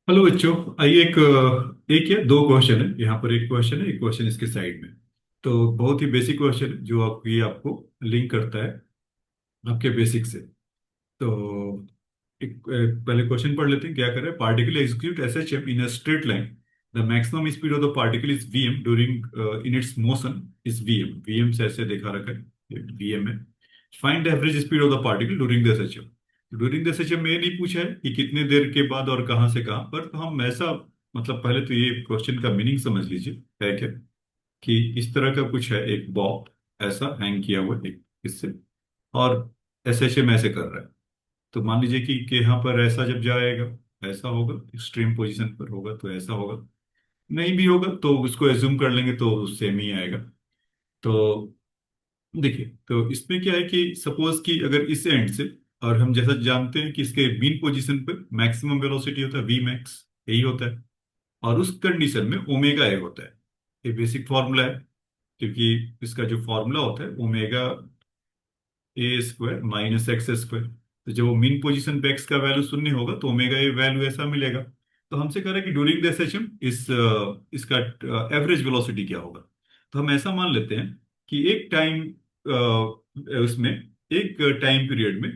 Hello बच्चों। आइए एक या दो क्वेश्चन है यहाँ पर। एक क्वेश्चन है, एक क्वेश्चन इसके साइड में। तो बहुत ही बेसिक क्वेश्चन है जो आपको लिंक करता है आपके बेसिक से। तो पहले क्वेश्चन पढ़ लेते हैं। क्या कर रहे हैं? Particle execute S H M in a straight line. The maximum speed of the particle is V M during in its motion is V M. V M से ऐसे देखा रखा है, वी एम है। Find the average speed of the particle during the S H M. During the S H M में ये नहीं पूछा है कि कितने देर के बाद और कहाँ से कहाँ पर। तो हम ऐसा मतलब पहले तो ये क्वेश्चन का मीनिंग समझ लीजिए है क्या, कि इस तरह का कुछ है, एक बॉब ऐसा हैंग किया हुआ है एक इससे, और एस एच एम ऐसे कर रहा है। तो मान लीजिए कि यहाँ पर ऐसा जब जाएगा ऐसा होगा, एक्सट्रीम पोजीशन पर होगा तो ऐसा होगा, नहीं भी होगा तो उसको एज्यूम कर लेंगे तो सेम ही आएगा। तो देखिए, तो इसमें क्या है कि सपोज कि अगर इस एंड से, और हम जैसा जानते हैं कि इसके मीन पोजीशन पर मैक्सिमम वेलोसिटी होता है वी मैक्स, यही होता है। और उस कंडीशन में ओमेगा ए होता है। ये बेसिक फॉर्मूला है, क्योंकि इसका जो फॉर्मूला होता है omega A square minus x square. तो जब वो मीन पोजीशन पे एक्स का वैल्यू शून्य होगा तो ओमेगा ए वैल्यू ऐसा मिलेगा। तो हमसे कह रहा है कि ड्यूरिंग द सेशन इसका एवरेज वेलोसिटी क्या होगा। तो हम ऐसा मान लेते हैं कि एक टाइम उसमें एक टाइम पीरियड में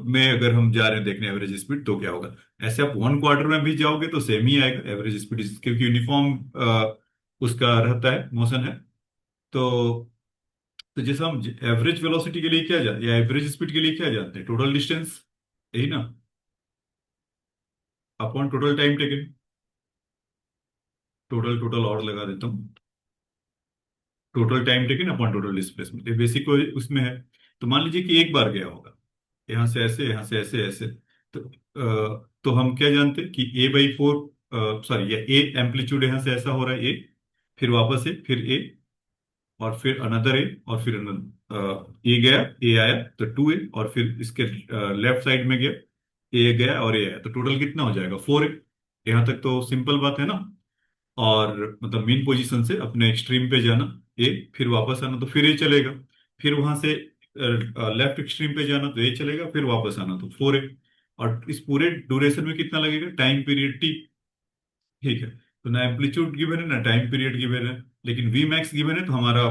में अगर हम जा रहे हैं देखने एवरेज स्पीड तो क्या होगा। ऐसे आप वन क्वार्टर में भी जाओगे तो सेम ही आएगा एवरेज स्पीड, क्योंकि यूनिफॉर्म उसका रहता है, मोशन है। तो जैसे हम एवरेज वेलोसिटी के लिए क्या जाते या एवरेज स्पीड के लिए क्या जानते हैं? टोटल डिस्टेंस, यही ना, upon total time taken. Total total और लगा देता हूँ, total time taken upon total displacement, ये बेसिक उसमें है। तो मान लीजिए कि एक बार गया होगा यहाँ से ऐसे, यहाँ से ऐसे ऐसे। तो तो हम क्या जानते हैं कि A/4, सॉरी, या ए एम्पलीट्यूड यहाँ से ऐसा हो रहा है ए, फिर वापस ए, फिर ए, और फिर अनदर ए, और फिर ए गया, ए आया तो 2A, और फिर इसके लेफ्ट साइड में गया, ए गया और ए आया, तो टोटल कितना हो जाएगा? 4A। यहाँ तक तो सिंपल बात है ना। और मतलब मीन पोजीशन से अपने एक्सट्रीम पे जाना ए, फिर वापस आना तो फिर ए चलेगा। फिर वहां से लेफ्ट एक्सट्रीम पे जाना तो ए चलेगा, फिर वापस आना तो 4A। और इस पूरे ड्यूरेशन में कितना लगेगा? Time period T. ठीक है। तो ना एम्पलीट्यूड गिवन है ना टाइम पीरियड गिवन है, लेकिन वी मैक्स गिवन है, तो हमारा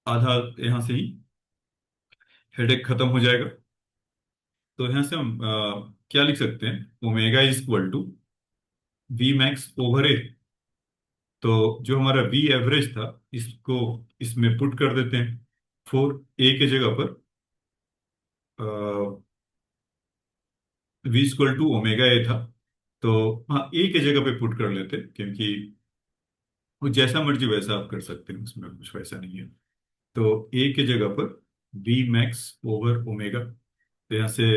आधा यहाँ से ही हेडेक खत्म हो जाएगा। तो यहाँ से हम क्या लिख सकते हैं? Omega is equal to V max over A. तो जो हमारा वी एवरेज था इसको इसमें पुट कर देते हैं। 4A के जगह पर V equal to omega A था, तो हाँ ए के जगह पे पुट कर लेते हैं, क्योंकि वो जैसा मर्जी वैसा आप कर सकते हैं, उसमें कुछ वैसा नहीं है। तो ए के जगह पर वी मैक्स ओवर ओमेगा, तो यहाँ से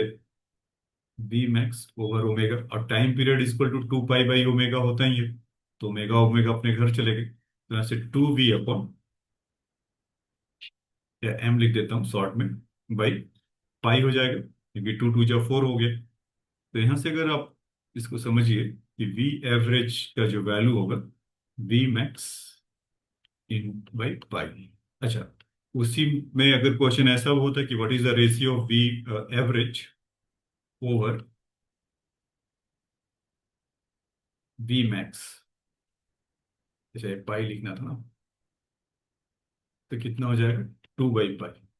वी मैक्स ओवर ओमेगा, और time period equal to 2 pi by omega होता ही है। तो ओमेगा ओमेगा अपने घर चले गए, तो यहाँ से 2V अपॉन, या एम लिख देता हूँ शॉर्ट में, बाई पाई हो जाएगा, क्योंकि 2 2 जा 4 हो गया। तो यहाँ से अगर आप इसको समझिए कि वी एवरेज का जो वैल्यू होगा V max in by pi. अच्छा, उसी में अगर क्वेश्चन ऐसा होता कि what is the ratio of V average over V max, अच्छा पाई लिखना था ना, तो कितना हो जाएगा? 2/पाई।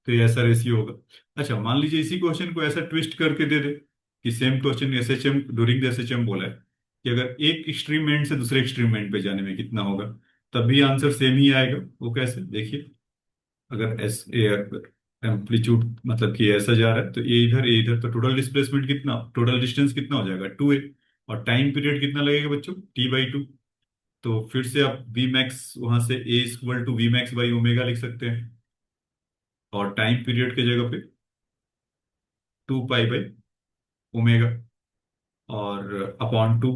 तो ये ऐसा रेशियो होगा। अच्छा, मान लीजिए इसी क्वेश्चन को ऐसा ट्विस्ट करके दे दे कि same question S H M during the S H M बोला है कि अगर एक एक्सट्रीम एंड से दूसरे एक्सट्रीम एंड पे जाने में कितना होगा, तब भी आंसर सेम ही आएगा। वो कैसे? देखिए, अगर एस एम्पलीट्यूड मतलब कि ऐसा जा रहा है तो ए इधर, तो टोटल डिस्प्लेसमेंट कितना, टोटल डिस्टेंस कितना हो जाएगा? 2A। और टाइम पीरियड कितना लगेगा बच्चों? T/2। तो फिर से आप वी मैक्स वहां से A equal to V max by omega लिख सकते हैं, और टाइम पीरियड की जगह पे 2 पाई बाई ओमेगा, और अपॉन 2,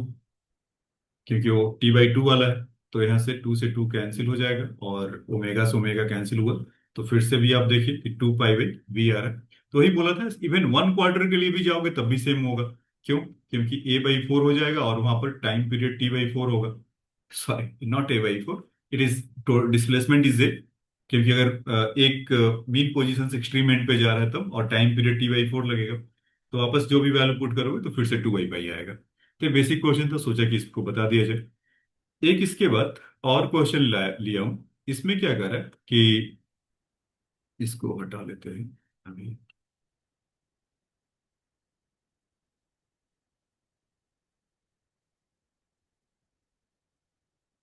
क्योंकि वो T/2 वाला है। तो यहाँ से 2 से 2 कैंसिल हो जाएगा, और ओमेगा से ओमेगा कैंसिल हुआ। तो फिर से भी आप देखिए कि 2 पाई बाई वी आ रहा है। तो वही बोला था, इवन वन क्वार्टर के लिए भी जाओगे तब भी सेम होगा। क्यों? क्योंकि A/4 हो जाएगा, और वहां पर टाइम पीरियड T/4 होगा। Sorry, not A/4, it is displacement is a, क्योंकि अगर एक मीन पोजीशन से एक्सट्रीम एंड पे जा रहा है तब, और टाइम पीरियड T/4 लगेगा, तो वापस जो भी वैल्यू पुट करोगे तो फिर से 2/पाई आएगा। तो बेसिक क्वेश्चन था, सोचा कि इसको बता दिया जाए। एक इसके बाद और क्वेश्चन लिया हूं। इसमें क्या कर रहा है कि इसको हटा लेते हैं अभी।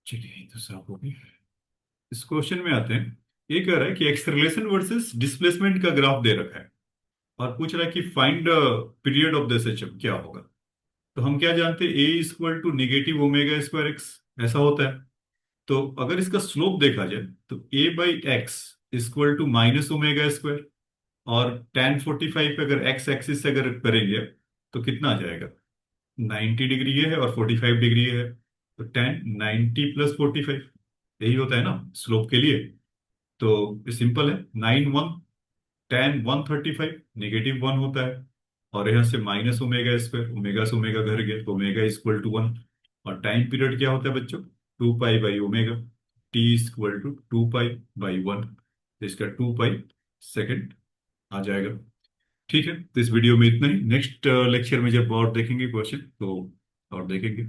चलिए ये तो साफ हो गई। इस क्वेश्चन में आते हैं। ये कह रहा है कि एक्सेलरेशन वर्सेस डिस्प्लेसमेंट का ग्राफ दे रखा है और पूछ रहा है कि find period of the system क्या होगा। तो हम क्या जानते हैं, A equal to negative omega square X, ऐसा होता है। तो अगर इसका स्लोप देखा जाए तो A by X equal to minus omega square. और टेन 45 पे अगर एक्स एक्सिस से अगर करेंगे तो कितना आ जाएगा, 90 डिग्री ये है और 45 डिग्री ये है। तो टेन 90 प्लस 45, यही होता है ना स्लोप के लिए। तो सिंपल है, 9 1 tan 135 -1 होता है। और यहाँ से माइनस ओमेगा स्क्वायर, ओमेगा से ओमेगा घर गया तो ओमेगा इक्वल टू 1। और टाइम पीरियड क्या होता है बच्चों, 2 pi by omega. T equal to 2 pi by 1, तो इसका 2 पाई सेकेंड आ जाएगा। ठीक है, तो इस वीडियो में इतना ही। नेक्स्ट लेक्चर में जब और देखेंगे क्वेश्चन तो और देखेंगे।